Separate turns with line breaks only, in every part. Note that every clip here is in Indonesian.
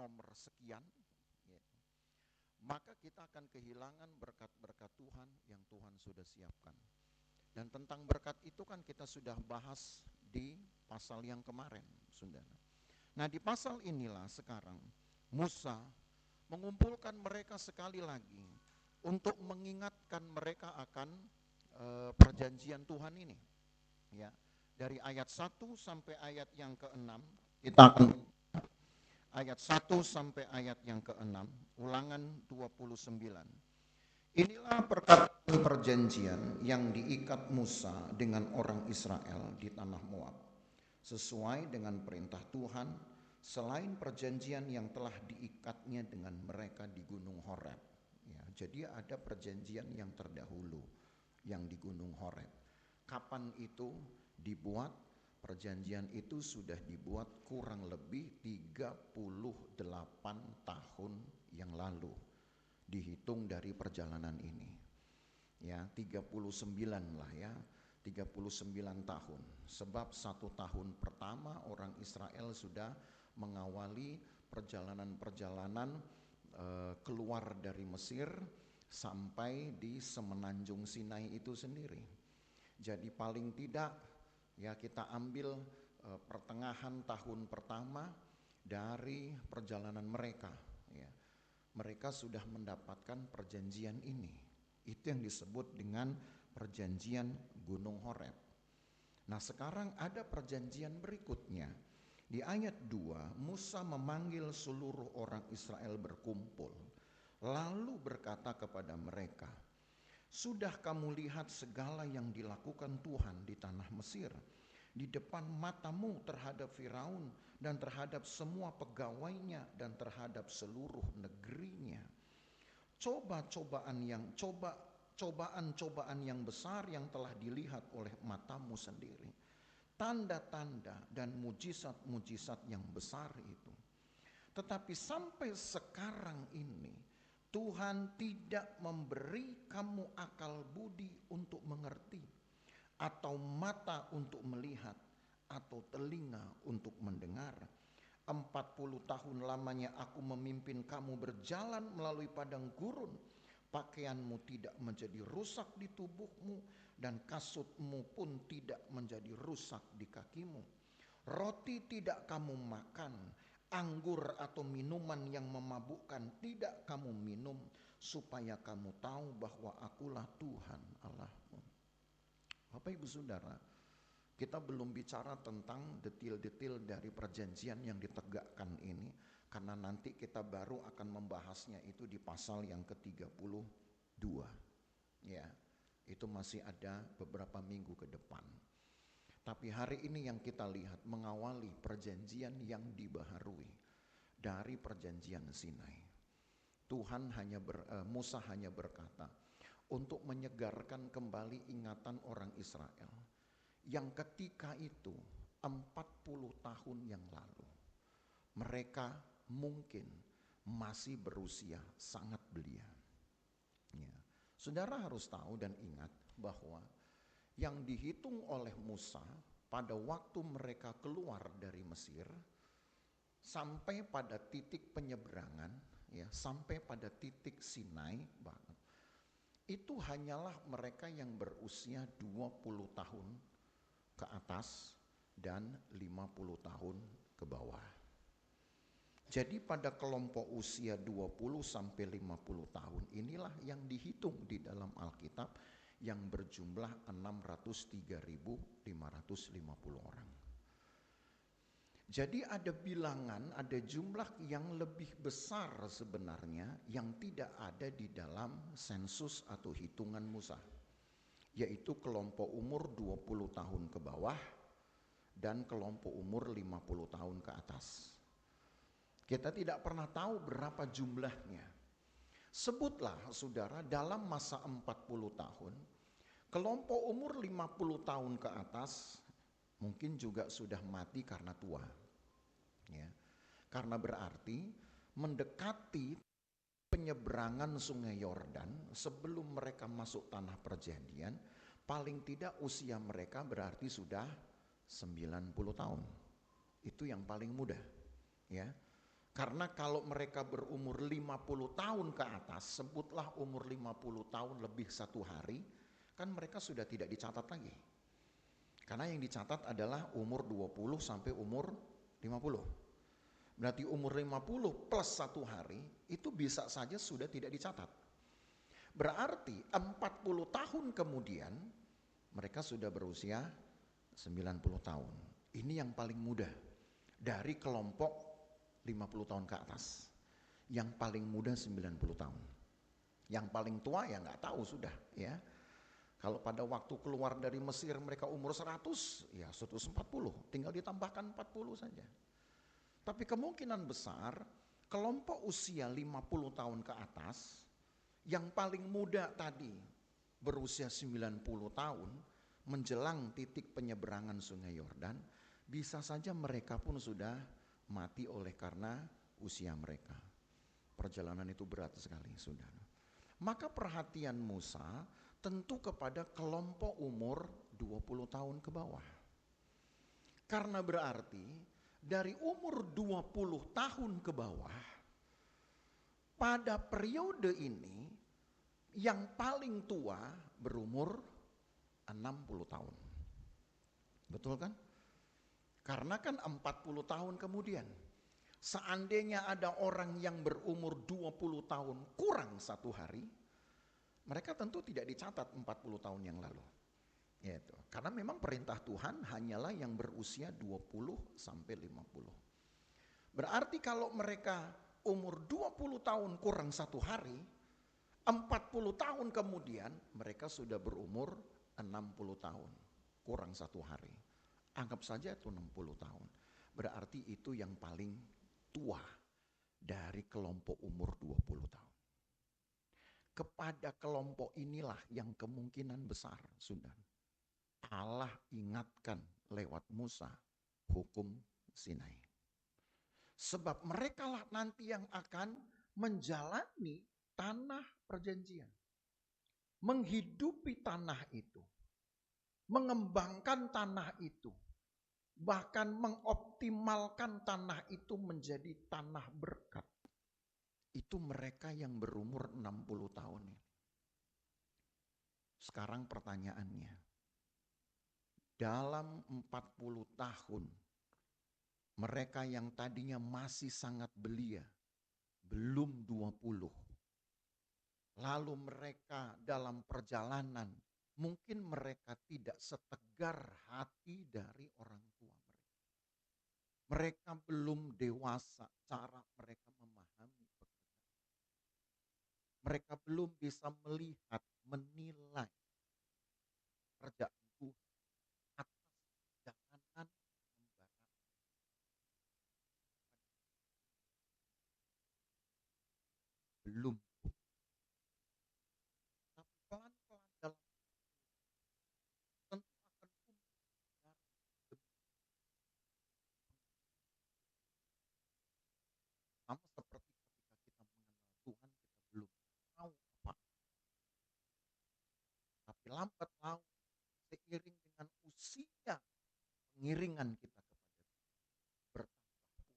nomor sekian, ya, maka kita akan kehilangan berkat-berkat Tuhan yang Tuhan sudah siapkan. Dan tentang berkat itu kan kita sudah bahas di pasal yang kemarin, saudara. Nah, di pasal inilah sekarang Musa mengumpulkan mereka sekali lagi untuk mengingatkan mereka akan perjanjian Tuhan ini. Ya, dari ayat 1 sampai ayat yang ke-6 kita akan ayat 1 sampai ayat yang ke-6, Ulangan 29. Inilah perkataan perjanjian yang diikat Musa dengan orang Israel di tanah Moab, sesuai dengan perintah Tuhan, selain perjanjian yang telah diikatnya dengan mereka di Gunung Horeb. Ya, jadi ada perjanjian yang terdahulu yang di Gunung Horeb. Kapan itu dibuat? Perjanjian itu sudah dibuat kurang lebih 38 tahun yang lalu, dihitung dari perjalanan ini. Ya, 39 lah ya, 39 tahun. Sebab 1 tahun pertama orang Israel sudah mengawali perjalanan-perjalanan keluar dari Mesir sampai di semenanjung Sinai itu sendiri. Jadi paling tidak ya kita ambil pertengahan tahun pertama dari perjalanan mereka, ya. Mereka sudah mendapatkan perjanjian ini. Itu yang disebut dengan perjanjian Gunung Horeb. Nah, sekarang ada perjanjian berikutnya. Di ayat 2, Musa memanggil seluruh orang Israel berkumpul, lalu berkata kepada mereka, "Sudah kamu lihat segala yang dilakukan Tuhan di tanah Mesir, di depan matamu terhadap Firaun dan terhadap semua pegawainya dan terhadap seluruh negerinya. Cobaan-cobaan yang besar yang telah dilihat oleh matamu sendiri, tanda-tanda dan mujizat-mujizat yang besar itu. Tetapi sampai sekarang ini Tuhan tidak memberi kamu akal budi untuk mengerti, atau mata untuk melihat, atau telinga untuk mendengar. 40 tahun lamanya aku memimpin kamu berjalan melalui padang gurun. Pakaianmu tidak menjadi rusak di tubuhmu, dan kasutmu pun tidak menjadi rusak di kakimu. Roti tidak kamu makan, anggur atau minuman yang memabukkan tidak kamu minum, supaya kamu tahu bahwa akulah Tuhan Allahmu." Bapak Ibu Saudara, kita belum bicara tentang detil-detil dari perjanjian yang ditegakkan ini, karena nanti kita baru akan membahasnya itu di pasal yang ke-32. Ya, itu masih ada beberapa minggu ke depan. Tapi hari ini yang kita lihat mengawali perjanjian yang dibaharui dari perjanjian Sinai. Musa hanya berkata untuk menyegarkan kembali ingatan orang Israel yang ketika itu 40 tahun yang lalu mereka mungkin masih berusia sangat belia. Ya. Saudara harus tahu dan ingat bahwa yang dihitung oleh Musa pada waktu mereka keluar dari Mesir sampai pada titik penyeberangan, ya, sampai pada titik Sinai banget, itu hanyalah mereka yang berusia 20 tahun ke atas dan 50 tahun ke bawah. Jadi pada kelompok usia 20 sampai 50 tahun inilah yang dihitung di dalam Alkitab yang berjumlah 603.550 orang. Jadi ada bilangan, ada jumlah yang lebih besar sebenarnya yang tidak ada di dalam sensus atau hitungan Musa, yaitu kelompok umur 20 tahun ke bawah dan kelompok umur 50 tahun ke atas. Kita tidak pernah tahu berapa jumlahnya. Sebutlah saudara, dalam masa 40 tahun, kelompok umur 50 tahun ke atas mungkin juga sudah mati karena tua. Ya. Karena berarti mendekati penyeberangan sungai Yordan sebelum mereka masuk tanah perjanjian, paling tidak usia mereka berarti sudah 90 tahun. Itu yang paling mudah, ya. Karena kalau mereka berumur 50 tahun ke atas, sebutlah umur 50 tahun lebih 1 hari, kan mereka sudah tidak dicatat lagi. Karena yang dicatat adalah umur 20 sampai umur 50. Berarti umur 50 plus 1 hari itu bisa saja sudah tidak dicatat. Berarti 40 tahun kemudian mereka sudah berusia 90 tahun. Ini yang paling muda dari kelompok 50 tahun ke atas. Yang paling muda 90 tahun. Yang paling tua ya nggak tahu sudah ya. Kalau pada waktu keluar dari Mesir mereka umur 100, ya 140, tinggal ditambahkan 40 saja. Tapi kemungkinan besar kelompok usia 50 tahun ke atas, yang paling muda tadi berusia 90 tahun, menjelang titik penyeberangan Sungai Yordan, bisa saja mereka pun sudah mati oleh karena usia mereka. Perjalanan itu berat sekali, saudara. Maka perhatian Musa tentu kepada kelompok umur 20 tahun ke bawah. Karena berarti dari umur 20 tahun ke bawah, pada periode ini yang paling tua berumur 60 tahun. Betul kan? Karena kan 40 tahun kemudian, seandainya ada orang yang berumur 20 tahun kurang 1 hari, mereka tentu tidak dicatat 40 tahun yang lalu. Yaitu. Karena memang perintah Tuhan hanyalah yang berusia 20 sampai 50. Berarti kalau mereka umur 20 tahun kurang 1 hari, 40 tahun kemudian mereka sudah berumur 60 tahun kurang 1 hari. Anggap saja itu 60 tahun. Berarti itu yang paling tua dari kelompok umur 20 tahun. Kepada kelompok inilah yang kemungkinan besar sudah Allah ingatkan lewat Musa hukum Sinai. Sebab merekalah nanti yang akan menjalani tanah perjanjian. Menghidupi tanah itu. Mengembangkan tanah itu. Bahkan mengoptimalkan tanah itu menjadi tanah berkat. Itu mereka yang berumur 60 tahun ini. Sekarang pertanyaannya, dalam 40 tahun, mereka yang tadinya masih sangat belia, belum 20, lalu mereka dalam perjalanan, mungkin mereka tidak setegar hati dari orang tua mereka. Mereka belum dewasa cara mereka memahami pekerjaan. Mereka belum bisa melihat, menilai pekerjaan Tuhan atas perjalanan membara. Belum. Tapi pelan-pelan dalam tentu akan tumbuh sama seperti ketika kita mengenal Tuhan, kita belum tahu apa. Tapi lambat laun seiring dengan usia pengiringan kita kepada Tuhan bertambah pula.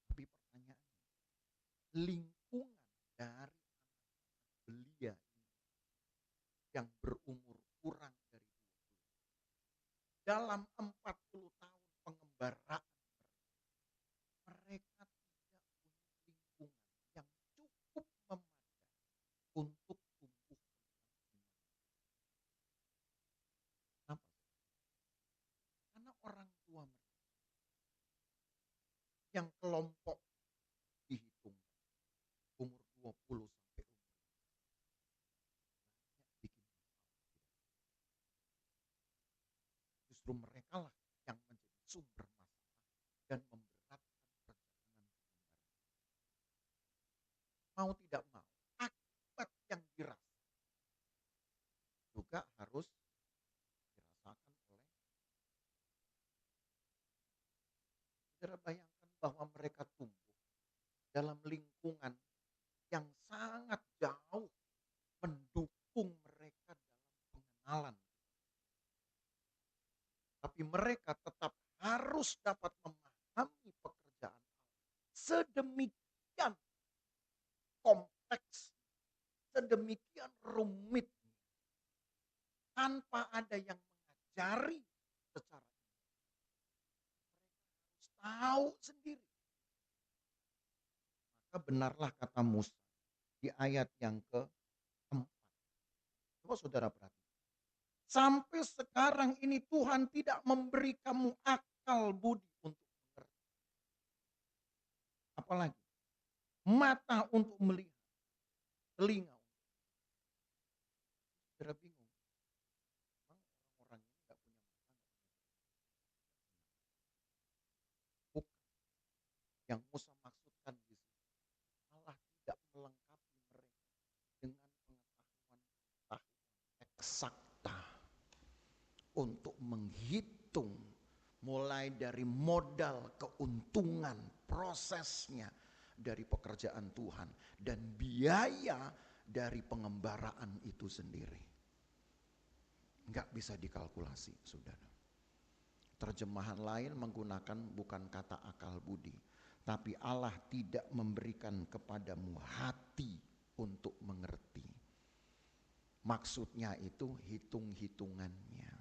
Tapi pertanyaannya, lingkungan dari anak-anak belia ini yang berumur kurang dari 20 dalam 40 tahun pengembaraan mereka tidak punya lingkungan yang cukup memadai untuk tumbuh kembang. Kenapa? Karena orang tua mereka yang kelompok dihitung umur 20 sampai umur banyak bikin masalah. Justru mereka lah yang menjadi sumber masalah dan memberatkan perjalanan pengembaraan. Mau tidak mau, akibat yang dirasakan juga harus dirasakan oleh. Saudara bayangkan bahwa mereka tumbuh dalam lingkungan yang sangat jauh mendukung mereka dalam pengenalan. Tapi mereka tetap harus dapat memahami sedemikian kompleks, sedemikian rumit, tanpa ada yang mengajari secara harus tahu sendiri. Maka benarlah kata Musa di ayat yang keempat. Coba saudara perhatikan. Sampai sekarang ini Tuhan tidak memberi kamu akal budi untuk mengerti. Apalagi mata untuk melihat, telinga. Saudara bingung. Orang-orang ini tidak punya mata. Bukan. Yang Musa maksudkan di sini. Allah tidak melengkapi mereka dengan pengetahuan eksakta untuk menghitung mulai dari modal keuntungan prosesnya dari pekerjaan Tuhan dan biaya dari pengembaraan itu sendiri. Enggak bisa dikalkulasi, saudara. Terjemahan lain menggunakan bukan kata akal budi, tapi Allah tidak memberikan kepadamu hati untuk mengerti. Maksudnya itu hitung-hitungannya.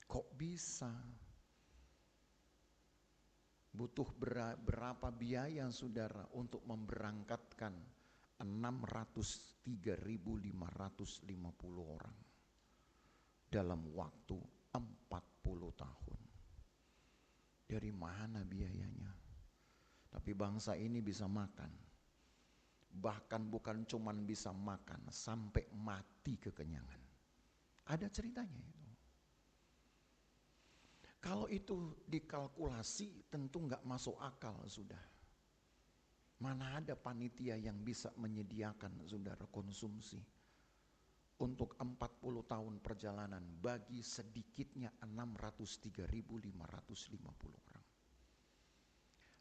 Kok bisa? Butuh berapa biaya saudara untuk memberangkatkan 603.550 orang dalam waktu 40 tahun. Dari mana biayanya? Tapi bangsa ini bisa makan. Bahkan bukan cuman bisa makan, sampai mati kekenyangan. Ada ceritanya itu. Kalau itu dikalkulasi tentu nggak masuk akal sudah. Mana ada panitia yang bisa menyediakan saudara konsumsi untuk 40 tahun perjalanan bagi sedikitnya 603.550 orang.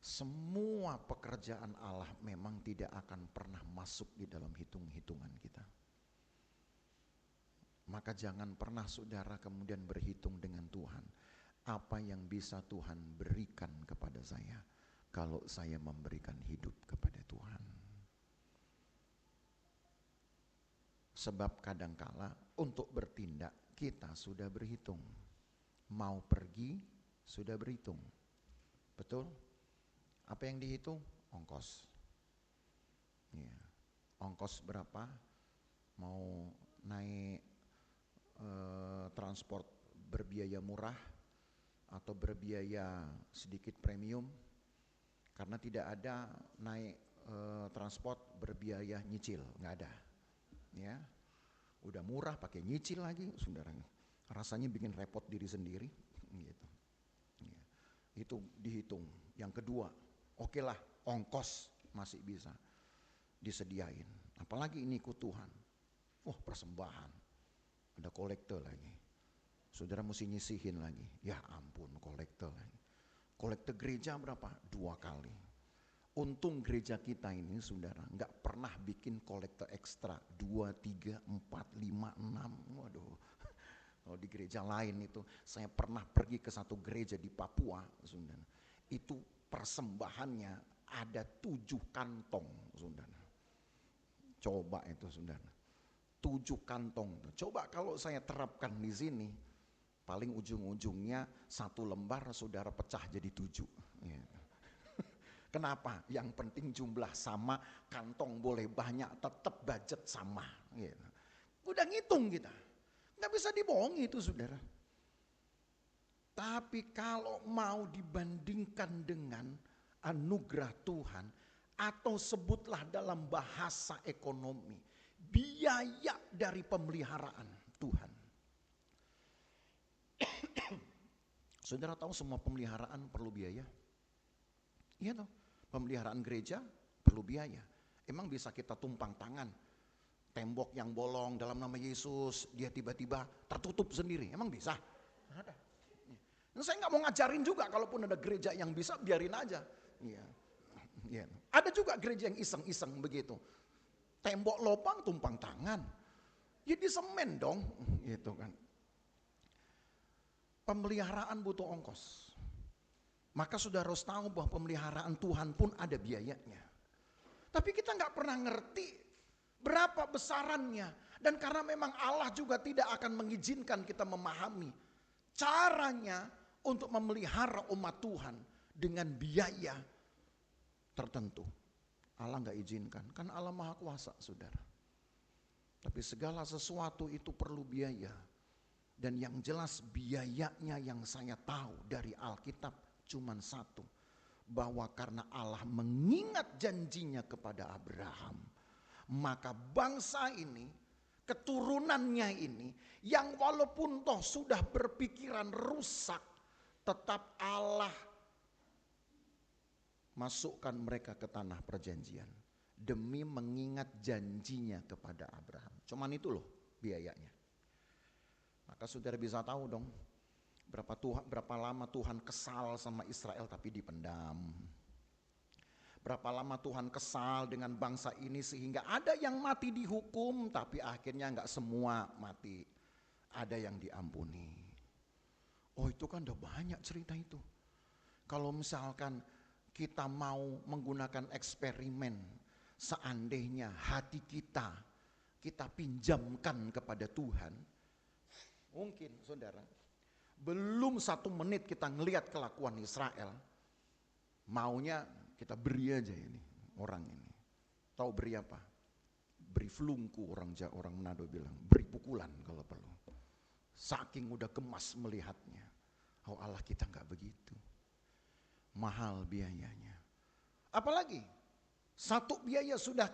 Semua pekerjaan Allah memang tidak akan pernah masuk di dalam hitung-hitungan kita. Maka jangan pernah saudara kemudian berhitung dengan Tuhan. Apa yang bisa Tuhan berikan kepada saya kalau saya memberikan hidup kepada Tuhan. Sebab kadangkala untuk bertindak kita sudah berhitung. Mau pergi sudah berhitung. Betul? Apa yang dihitung? Ongkos. Ya. Ongkos berapa? Mau naik transport berbiaya murah atau berbiaya sedikit premium, karena tidak ada naik transport berbiaya nyicil, nggak ada. Ya, udah murah pakai nyicil lagi, saudara. Rasanya bikin repot diri sendiri, gitu. Ya. Itu dihitung. Yang kedua, oke lah, ongkos masih bisa disediain. Apalagi ini ikut Tuhan. Wah, persembahan. Ada kolektor lagi. Saudara mesti nyisihin lagi. Ya ampun, kolektor lagi. Kolektor gereja berapa? 2 kali. Untung gereja kita ini saudara nggak pernah bikin kolektor ekstra 2, 3, 4, 5, 6. Waduh. Kalau di gereja lain itu, saya pernah pergi ke satu gereja di Papua, saudara. Itu persembahannya ada 7 kantong, saudara. Coba itu, saudara. 7 kantong. Coba kalau saya terapkan di sini, paling ujung-ujungnya 1 lembar saudara pecah jadi 7. Ya. Kenapa? Yang penting jumlah sama, kantong boleh banyak, tetap budget sama. Ya. Udah ngitung kita. Nggak bisa dibohongi itu saudara. Tapi kalau mau dibandingkan dengan anugerah Tuhan, atau sebutlah dalam bahasa ekonomi, biaya dari pemeliharaan Tuhan. Saudara tahu semua pemeliharaan perlu biaya? Iya toh, pemeliharaan gereja perlu biaya. Emang bisa kita tumpang tangan, tembok yang bolong dalam nama Yesus, dia tiba-tiba tertutup sendiri, emang bisa? Ada. Nah, saya nggak mau ngajarin juga, kalaupun ada gereja yang bisa, biarin aja. Iya. Ya. Ada juga gereja yang iseng-iseng begitu. Tembok lubang tumpang tangan. Ya di semen dong, gitu kan. Pemeliharaan butuh ongkos. Maka saudara harus tahu bahwa pemeliharaan Tuhan pun ada biayanya. Tapi kita nggak pernah ngerti berapa besarannya. Dan karena memang Allah juga tidak akan mengizinkan kita memahami caranya untuk memelihara umat Tuhan dengan biaya tertentu. Allah nggak izinkan, kan Allah Maha Kuasa, saudara. Tapi segala sesuatu itu perlu biaya. Dan yang jelas biayanya yang saya tahu dari Alkitab cuma satu. Bahwa karena Allah mengingat janjinya kepada Abraham, maka bangsa ini, keturunannya ini, yang walaupun toh sudah berpikiran rusak, tetap Allah masukkan mereka ke tanah perjanjian demi mengingat janjinya kepada Abraham. Cuman itu loh biayanya. Maka saudara bisa tahu dong berapa lama Tuhan kesal sama Israel tapi dipendam. Berapa lama Tuhan kesal dengan bangsa ini sehingga ada yang mati dihukum tapi akhirnya enggak semua mati. Ada yang diampuni. Oh, itu kan udah banyak cerita itu. Kalau misalkan kita mau menggunakan eksperimen, seandainya hati kita pinjamkan kepada Tuhan, mungkin saudara, belum 1 menit kita ngelihat kelakuan Israel, maunya kita beri aja ini orang ini. Tahu beri apa? Beri flungku, orang Manado bilang, beri pukulan kalau perlu. Saking udah gemas melihatnya. Oh, Allah kita nggak begitu. Mahal biayanya. Apalagi satu biaya sudah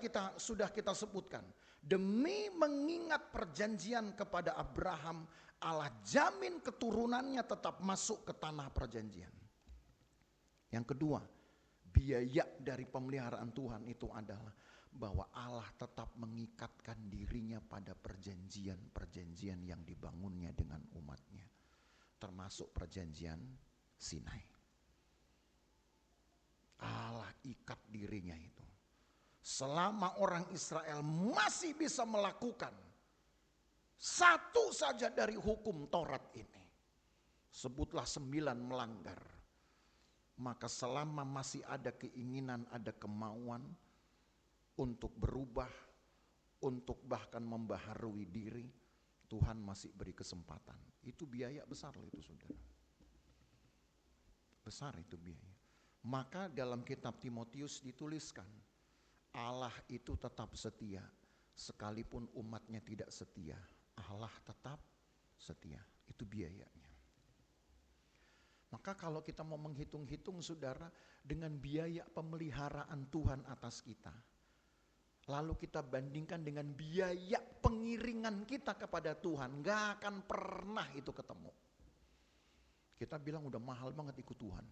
kita sebutkan. Demi mengingat perjanjian kepada Abraham, Allah jamin keturunannya tetap masuk ke tanah perjanjian. Yang kedua, biaya dari pemeliharaan Tuhan itu adalah bahwa Allah tetap mengikatkan dirinya pada perjanjian-perjanjian yang dibangunnya dengan umatnya. Termasuk perjanjian Sinai. Allah ikat dirinya itu. Selama orang Israel masih bisa melakukan satu saja dari hukum Taurat ini, sebutlah 9 melanggar, maka selama masih ada keinginan, ada kemauan untuk berubah, untuk bahkan membaharui diri, Tuhan masih beri kesempatan. Itu biaya besar loh itu, saudara. Besar itu biaya. Maka dalam kitab Timotius dituliskan, Allah itu tetap setia, sekalipun umatnya tidak setia, Allah tetap setia. Itu biayanya. Maka kalau kita mau menghitung-hitung, saudara, dengan biaya pemeliharaan Tuhan atas kita, lalu kita bandingkan dengan biaya pengiringan kita kepada Tuhan, gak akan pernah itu ketemu. Kita bilang udah mahal banget ikut Tuhan.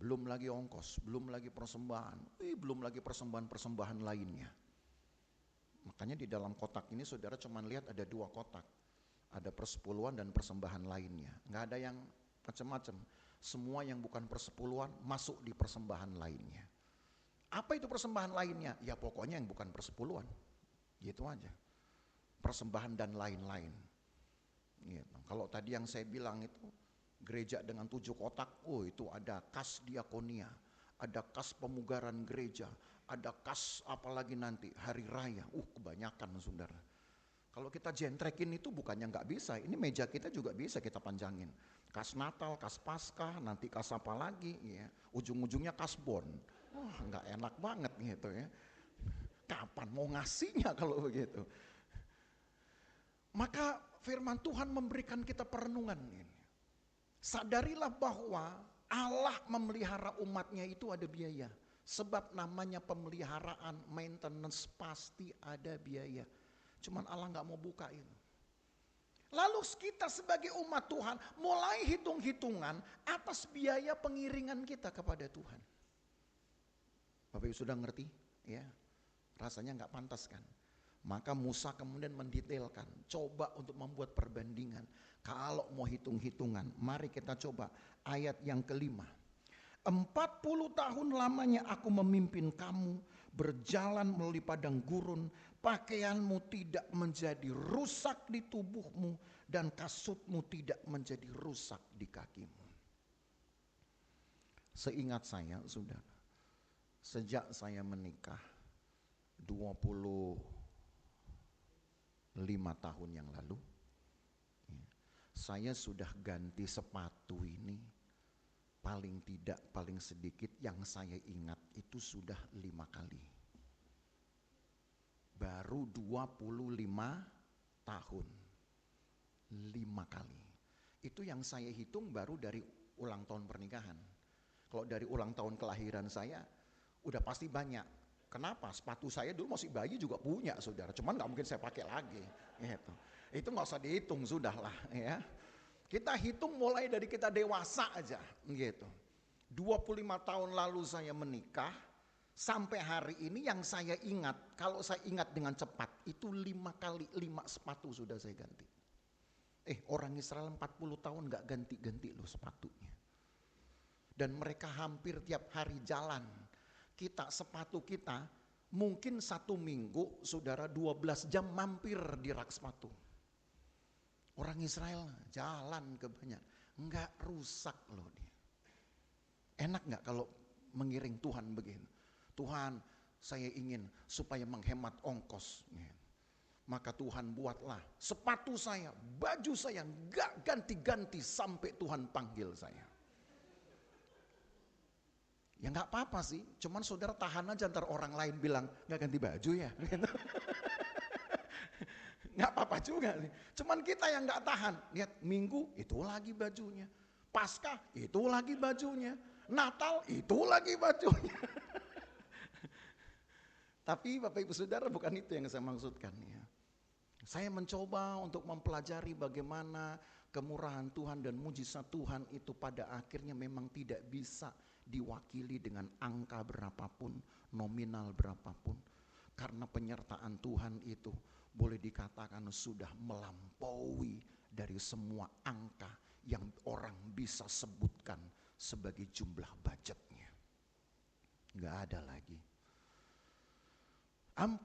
Belum lagi ongkos, belum lagi persembahan, belum lagi persembahan-persembahan lainnya. Makanya di dalam kotak ini saudara cuma lihat ada 2 kotak. Ada persepuluhan dan persembahan lainnya. Gak ada yang macam-macam. Semua yang bukan persepuluhan masuk di persembahan lainnya. Apa itu persembahan lainnya? Ya pokoknya yang bukan persepuluhan. Gitu aja. Persembahan dan lain-lain. Gitu. Kalau tadi yang saya bilang itu gereja dengan 7 kotak, itu ada kas diakonia, ada kas pemugaran gereja, ada kas apalagi nanti hari raya, kebanyakan saudara. Kalau kita jentrekin itu bukannya nggak bisa, ini meja kita juga bisa kita panjangin. Kas Natal, kas Paskah, nanti kas apa lagi, ya. Ujung-ujungnya kas bon. Nggak enak banget gitu ya. Kapan mau ngasihnya kalau begitu? Maka firman Tuhan memberikan kita perenungan ini. Sadarilah bahwa Allah memelihara umatnya itu ada biaya. Sebab namanya pemeliharaan, maintenance pasti ada biaya. Cuman Allah gak mau buka itu. Lalu kita sebagai umat Tuhan mulai hitung-hitungan atas biaya pengiringan kita kepada Tuhan. Bapak Ibu sudah ngerti? Ya, rasanya gak pantas kan? Maka Musa kemudian mendetailkan, coba untuk membuat perbandingan. Kalau mau hitung-hitungan, mari kita coba ayat yang ke-5. 40 tahun lamanya aku memimpin kamu berjalan melalui padang gurun, pakaianmu tidak menjadi rusak di tubuhmu dan kasutmu tidak menjadi rusak di kakimu. Seingat saya, saudara, sejak saya menikah 25 tahun yang lalu, saya sudah ganti sepatu ini paling tidak, paling sedikit yang saya ingat itu sudah 5 kali. Baru 25 tahun, 5 kali. Itu yang saya hitung baru dari ulang tahun pernikahan. Kalau dari ulang tahun kelahiran saya, udah pasti banyak. Kenapa? Sepatu saya dulu masih bayi juga punya, saudara. Cuman nggak mungkin saya pakai lagi. Gitu. Itu nggak usah dihitung, sudahlah. Ya. Kita hitung mulai dari kita dewasa aja. Gitu. 25 tahun lalu saya menikah, sampai hari ini yang saya ingat, kalau saya ingat dengan cepat, itu 5 kali 5 sepatu sudah saya ganti. Orang Israel 40 tahun nggak ganti-ganti loh sepatunya. Dan mereka hampir tiap hari jalan. Sepatu kita mungkin 1 minggu, saudara, 12 jam mampir di rak sepatu. Orang Israel jalan ke banyak, nggak rusak loh dia. Enak nggak kalau mengiring Tuhan begini? Tuhan, saya ingin supaya menghemat ongkos. Maka Tuhan buatlah sepatu saya, baju saya nggak ganti-ganti sampai Tuhan panggil saya. Ya nggak apa-apa sih, cuman saudara tahan aja ntar orang lain bilang nggak ganti baju ya. Nggak apa-apa juga nih. Cuman kita yang nggak tahan. Lihat Minggu itu lagi bajunya, Paskah itu lagi bajunya, Natal itu lagi bajunya. Tapi Bapak Ibu Saudara, bukan itu yang saya maksudkan ya. Saya mencoba untuk mempelajari bagaimana kemurahan Tuhan dan mujizat Tuhan itu pada akhirnya memang tidak bisa diwakili dengan angka berapapun, nominal berapapun. Karena penyertaan Tuhan itu boleh dikatakan sudah melampaui dari semua angka yang orang bisa sebutkan sebagai jumlah budgetnya. Nggak ada lagi. 40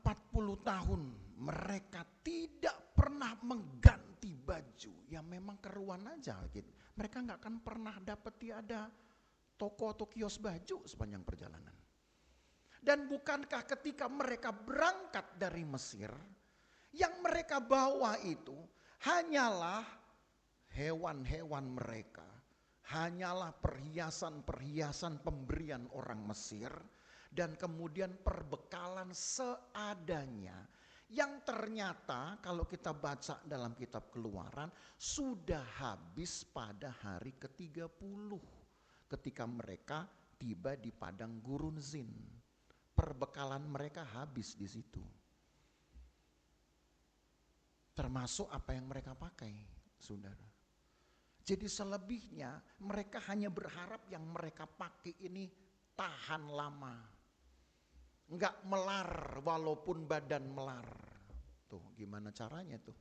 tahun mereka tidak pernah mengganti baju. Ya memang keruan aja gitu. Mereka nggak akan pernah dapat tiada toko atau kios baju sepanjang perjalanan. Dan bukankah ketika mereka berangkat dari Mesir, yang mereka bawa itu hanyalah hewan-hewan mereka, hanyalah perhiasan-perhiasan pemberian orang Mesir, dan kemudian perbekalan seadanya, yang ternyata kalau kita baca dalam kitab Keluaran sudah habis pada hari ke-30 ketika mereka tiba di padang gurun Zin. Perbekalan mereka habis di situ. Termasuk apa yang mereka pakai, saudara. Jadi selebihnya mereka hanya berharap yang mereka pakai ini tahan lama. Enggak melar walaupun badan melar. Tuh gimana caranya tuh?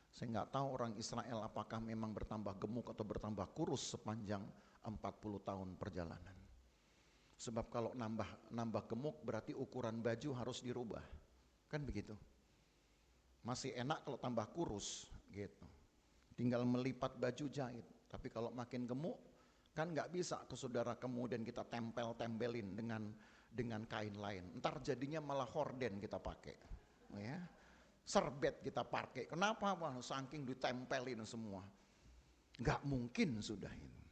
Saya nggak tahu orang Israel apakah memang bertambah gemuk atau bertambah kurus sepanjang 40 tahun perjalanan. Sebab kalau nambah gemuk berarti ukuran baju harus dirubah. Kan begitu. Masih enak kalau tambah kurus gitu. Tinggal melipat baju jahit. Tapi kalau makin gemuk kan nggak bisa ke saudara kemudian kita tempelin dengan kain lain. Ntar jadinya malah horden kita pakai. Ya. Serbet kita pakai. Kenapa? Wah, saking ditempelin semua. Nggak mungkin sudah ini.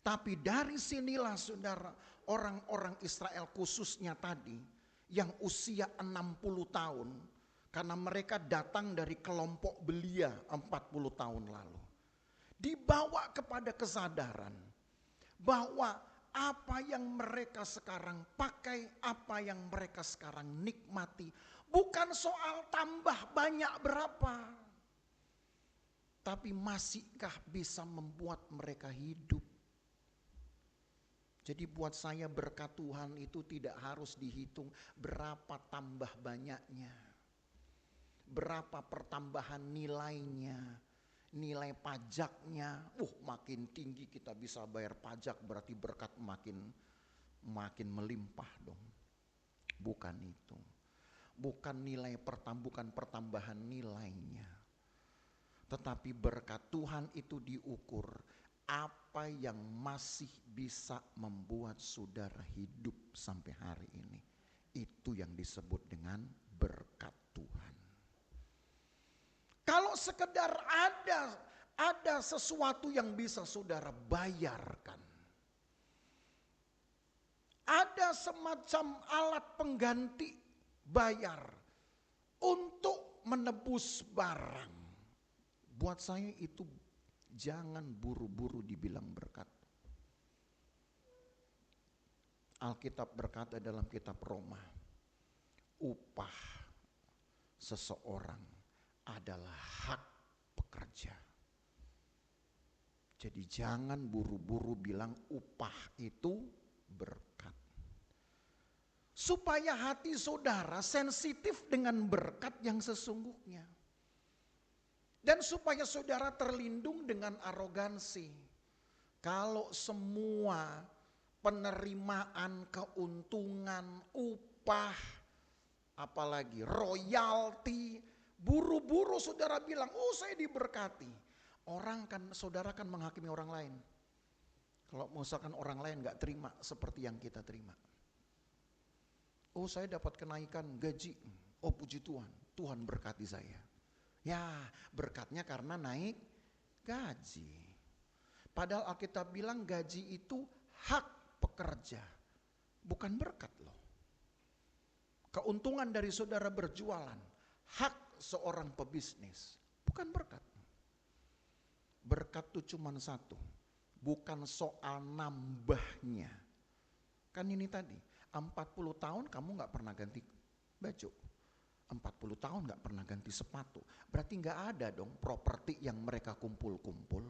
Tapi dari sinilah saudara, orang-orang Israel khususnya tadi yang usia 60 tahun, karena mereka datang dari kelompok belia 40 tahun lalu, dibawa kepada kesadaran bahwa apa yang mereka sekarang pakai, apa yang mereka sekarang nikmati, bukan soal tambah banyak berapa, tapi masihkah bisa membuat mereka hidup. Jadi buat saya berkat Tuhan itu tidak harus dihitung berapa tambah banyaknya, berapa pertambahan nilainya, nilai pajaknya. Makin tinggi kita bisa bayar pajak berarti berkat makin melimpah dong. Bukan itu. Bukan nilai bukan pertambahan nilainya. Tetapi berkat Tuhan itu diukur apa yang masih bisa membuat saudara hidup sampai hari ini. Itu yang disebut dengan berkat Tuhan. Kalau sekedar ada sesuatu yang bisa saudara bayarkan, ada semacam alat pengganti bayar untuk menebus barang, buat saya itu jangan buru-buru dibilang berkat. Alkitab berkata dalam kitab Roma, upah seseorang adalah hak pekerja. Jadi jangan buru-buru bilang upah itu berkat. Supaya hati saudara sensitif dengan berkat yang sesungguhnya. Dan supaya saudara terlindung dengan arogansi. Kalau semua penerimaan, keuntungan, upah, apalagi royalti, buru-buru saudara bilang, oh saya diberkati. Saudara kan menghakimi orang lain. Kalau misalkan orang lain gak terima seperti yang kita terima. Oh saya dapat kenaikan gaji, oh puji Tuhan, Tuhan berkati saya. Ya berkatnya karena naik gaji. Padahal Alkitab bilang gaji itu hak pekerja, bukan berkat loh. Keuntungan dari saudara berjualan, hak seorang pebisnis, bukan berkat. Berkat itu cuma satu, bukan soal nambahnya. Kan ini tadi, 40 tahun kamu gak pernah ganti baju. 40 tahun gak pernah ganti sepatu. Berarti gak ada dong properti yang mereka kumpul-kumpul.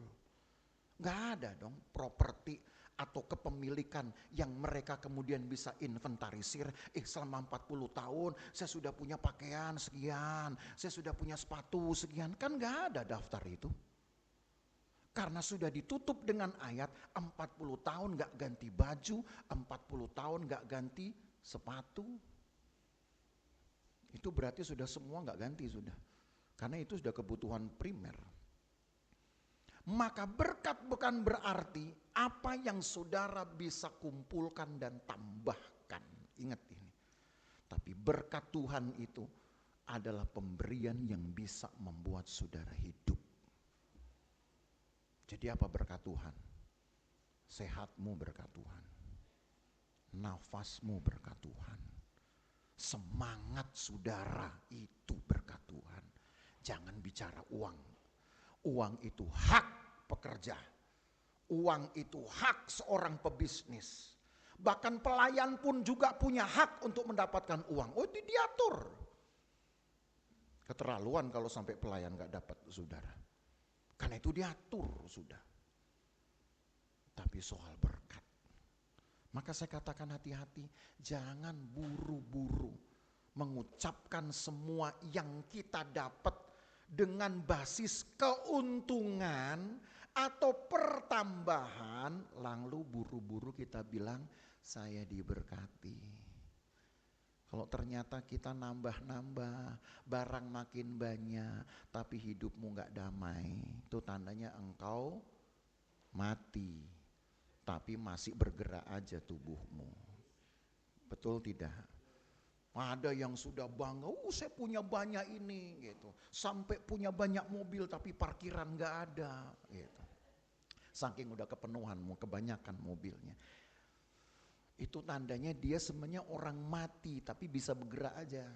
Gak ada dong properti atau kepemilikan yang mereka kemudian bisa inventarisir. Selama 40 tahun saya sudah punya pakaian sekian, saya sudah punya sepatu sekian. Kan gak ada daftar itu. Karena sudah ditutup dengan ayat 40 tahun gak ganti baju, 40 tahun gak ganti sepatu. Itu berarti sudah semua gak ganti sudah. Karena itu sudah kebutuhan primer. Maka berkat bukan berarti apa yang saudara bisa kumpulkan dan tambahkan. Ingat ini. Tapi berkat Tuhan itu adalah pemberian yang bisa membuat saudara hidup. Jadi apa berkat Tuhan? Sehatmu berkat Tuhan. Nafasmu berkat Tuhan. Semangat saudara itu berkat Tuhan. Jangan bicara uang. Uang itu hak pekerja. Uang itu hak seorang pebisnis. Bahkan pelayan pun juga punya hak untuk mendapatkan uang. Oh itu diatur. Keterlaluan kalau sampai pelayan gak dapat saudara. Karena itu diatur sudah. Tapi soal berkat. Maka saya katakan hati-hati, jangan buru-buru mengucapkan semua yang kita dapat dengan basis keuntungan atau pertambahan, lalu buru-buru kita bilang saya diberkati. Kalau ternyata kita nambah-nambah, barang makin banyak, tapi hidupmu gak damai, itu tandanya engkau mati. Tapi masih bergerak aja tubuhmu. Betul tidak? Ada yang sudah bangga, saya punya banyak ini gitu. Sampai punya banyak mobil tapi parkiran gak ada gitu. Saking udah kepenuhanmu, kebanyakan mobilnya. Itu tandanya dia sebenarnya orang mati tapi bisa bergerak aja.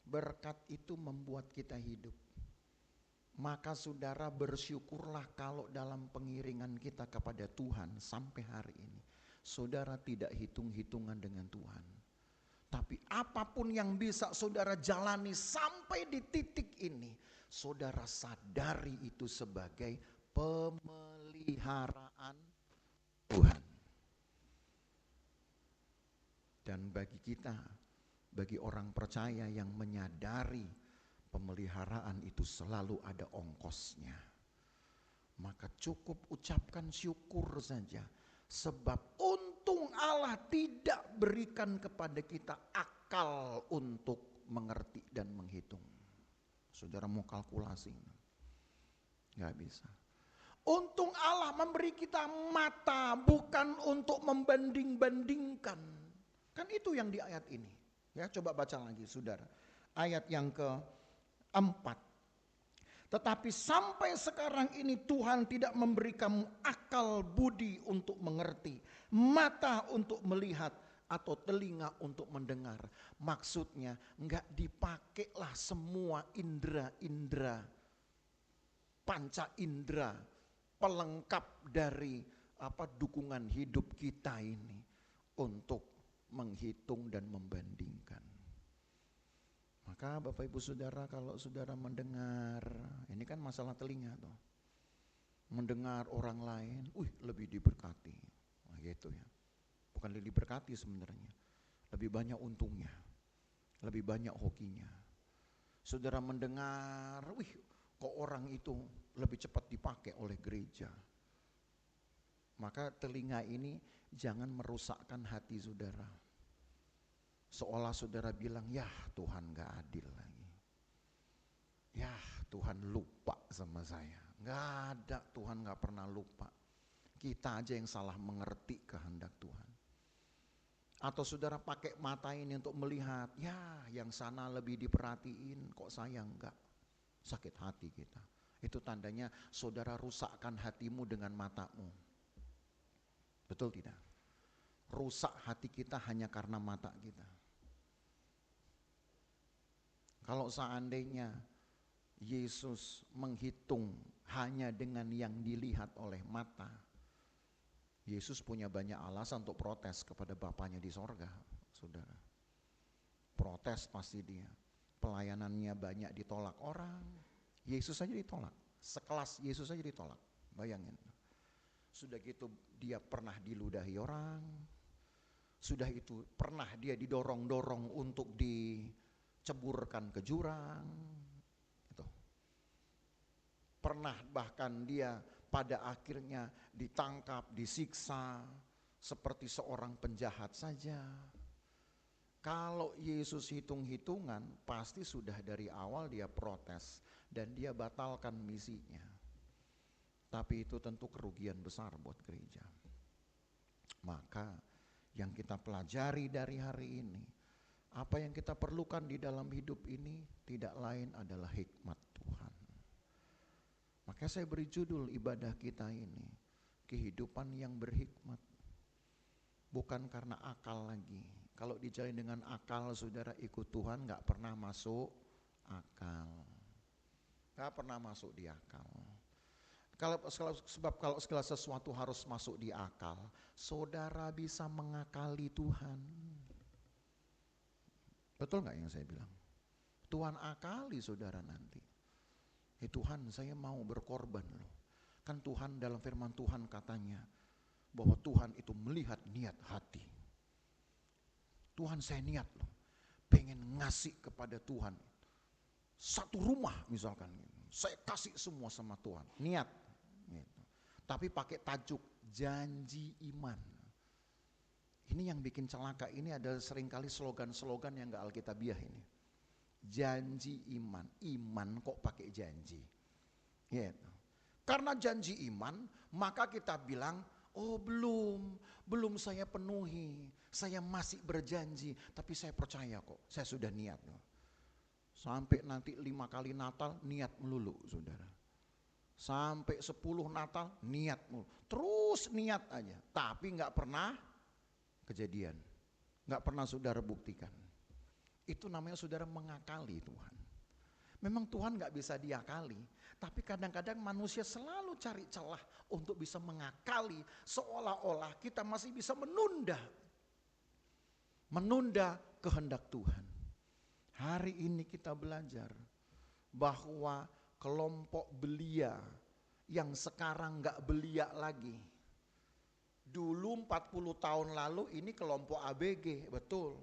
Berkat itu membuat kita hidup. Maka saudara bersyukurlah kalau dalam pengiringan kita kepada Tuhan sampai hari ini. Saudara tidak hitung-hitungan dengan Tuhan. Tapi apapun yang bisa saudara jalani sampai di titik ini. Saudara sadari itu sebagai pemeliharaan Tuhan. Dan bagi kita, bagi orang percaya yang menyadari pemeliharaan itu selalu ada ongkosnya. Maka cukup ucapkan syukur saja. Sebab untung Allah tidak berikan kepada kita akal untuk mengerti dan menghitung. Saudara mau kalkulasi? Gak bisa. Untung Allah memberi kita mata bukan untuk membanding-bandingkan. Kan itu yang di ayat ini. Ya, coba baca lagi saudara. Ayat yang keempat. Tetapi sampai sekarang ini Tuhan tidak memberi kamu akal budi untuk mengerti, mata untuk melihat, atau telinga untuk mendengar. Maksudnya enggak dipakailah semua indera-indera, panca indera, pelengkap dari dukungan hidup kita ini untuk menghitung dan membandingkan. Maka Bapak Ibu Saudara, kalau saudara mendengar, ini kan masalah telinga tuh. Mendengar orang lain, lebih diberkati. Nah, gitu ya. Bukan lebih diberkati sebenarnya. Lebih banyak untungnya. Lebih banyak hokinya. Saudara mendengar, kok orang itu lebih cepat dipakai oleh gereja. Maka telinga ini jangan merusakkan hati saudara. Seolah saudara bilang, ya Tuhan gak adil lagi. Ya Tuhan lupa sama saya. Gak ada, Tuhan gak pernah lupa. Kita aja yang salah mengerti kehendak Tuhan. Atau saudara pakai mata ini untuk melihat, ya yang sana lebih diperhatiin, kok saya enggak. Sakit hati kita. Itu tandanya saudara rusakkan hatimu dengan matamu. Betul tidak? Rusak hati kita hanya karena mata kita. Kalau seandainya Yesus menghitung hanya dengan yang dilihat oleh mata, Yesus punya banyak alasan untuk protes kepada Bapaknya di sorga, saudara. Protes pasti dia. Pelayanannya banyak ditolak orang, Yesus saja ditolak. Sekelas Yesus saja ditolak, bayangin. Sudah gitu dia pernah diludahi orang, sudah itu pernah dia didorong-dorong untuk ceburkan ke jurang, itu. Pernah bahkan dia pada akhirnya ditangkap, disiksa seperti seorang penjahat saja. Kalau Yesus hitung-hitungan, pasti sudah dari awal dia protes dan dia batalkan misinya. Tapi itu tentu kerugian besar buat gereja. Maka yang kita pelajari dari hari ini, apa yang kita perlukan di dalam hidup ini tidak lain adalah hikmat Tuhan. Makanya saya beri judul ibadah kita ini, kehidupan yang berhikmat. Bukan karena akal lagi. Kalau dijalin dengan akal, saudara ikut Tuhan gak pernah masuk akal. Gak pernah masuk di akal. Sebab kalau segala sesuatu harus masuk di akal, saudara bisa mengakali Tuhan. Betul gak yang saya bilang? Tuhan akali saudara nanti. Tuhan, saya mau berkorban loh. Kan Tuhan dalam firman Tuhan katanya bahwa Tuhan itu melihat niat hati. Tuhan, saya niat loh, pengen ngasih kepada Tuhan satu rumah misalkan, saya kasih semua sama Tuhan, niat gitu. Tapi pakai tajuk janji iman. Ini yang bikin celaka, ini adalah seringkali slogan-slogan yang gak alkitabiah ini. Janji iman, iman kok pakai janji gitu. Karena janji iman, maka kita bilang, oh belum saya penuhi, saya masih berjanji, tapi saya percaya kok, saya sudah niat loh. Sampai nanti 5 kali Natal niat melulu saudara. Sampai 10 Natal niat melulu. Terus niat aja, tapi gak pernah kejadian. Gak pernah saudara buktikan. Itu namanya saudara mengakali Tuhan. Memang Tuhan gak bisa diakali, tapi kadang-kadang manusia selalu cari celah untuk bisa mengakali, seolah-olah kita masih bisa menunda kehendak Tuhan. Hari ini kita belajar bahwa kelompok belia yang sekarang gak belia lagi. Dulu 40 tahun lalu ini kelompok ABG, betul.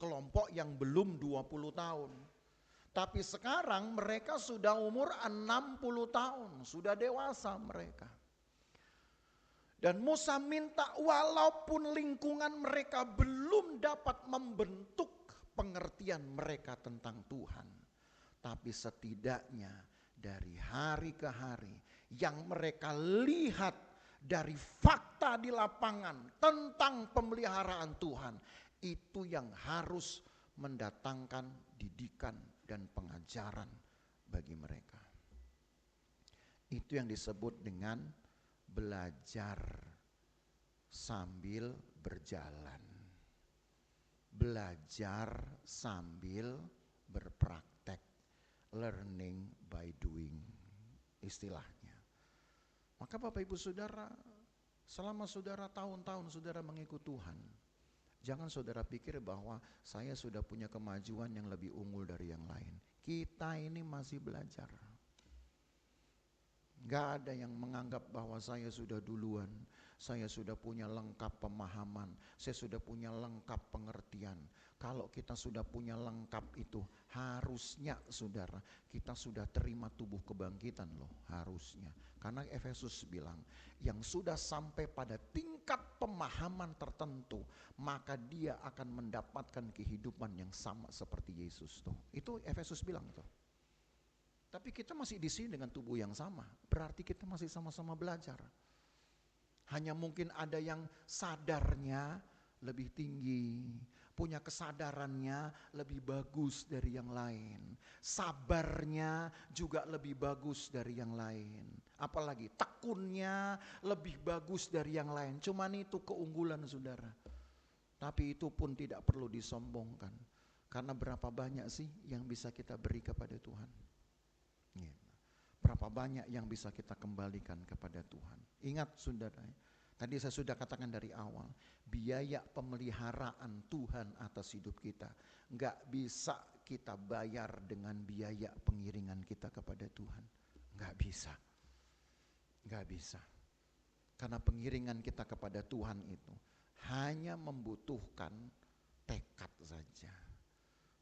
Kelompok yang belum 20 tahun. Tapi sekarang mereka sudah umur 60 tahun, sudah dewasa mereka. Dan Musa minta walaupun lingkungan mereka belum dapat membentuk pengertian mereka tentang Tuhan, tapi setidaknya dari hari ke hari yang mereka lihat dari fakta di lapangan tentang pemeliharaan Tuhan, itu yang harus mendatangkan didikan dan pengajaran bagi mereka. Itu yang disebut dengan belajar sambil berjalan. Belajar sambil berpraktek. Learning by doing istilahnya. Maka Bapak Ibu Saudara, selama saudara tahun-tahun saudara mengikut Tuhan, jangan saudara pikir bahwa saya sudah punya kemajuan yang lebih unggul dari yang lain. Kita ini masih belajar. Gak ada yang menganggap bahwa saya sudah duluan, saya sudah punya lengkap pemahaman, saya sudah punya lengkap pengertian. Kalau kita sudah punya lengkap itu, harusnya saudara, kita sudah terima tubuh kebangkitan loh, harusnya. Karena Efesus bilang, yang sudah sampai pada tingkat pemahaman tertentu, maka dia akan mendapatkan kehidupan yang sama seperti Yesus tuh. Itu Efesus bilang tuh. Tapi kita masih di sini dengan tubuh yang sama, berarti kita masih sama-sama belajar. Hanya mungkin ada yang sadarnya lebih tinggi, punya kesadarannya lebih bagus dari yang lain, sabarnya juga lebih bagus dari yang lain, apalagi tekunnya lebih bagus dari yang lain. Cuman itu keunggulan saudara. Tapi itu pun tidak perlu disombongkan, karena berapa banyak sih yang bisa kita beri kepada Tuhan. Berapa banyak yang bisa kita kembalikan kepada Tuhan. Ingat saudara, tadi saya sudah katakan dari awal, biaya pemeliharaan Tuhan atas hidup kita gak bisa kita bayar dengan biaya pengiringan kita kepada Tuhan. Gak bisa. Gak bisa. Karena pengiringan kita kepada Tuhan itu hanya membutuhkan tekad saja.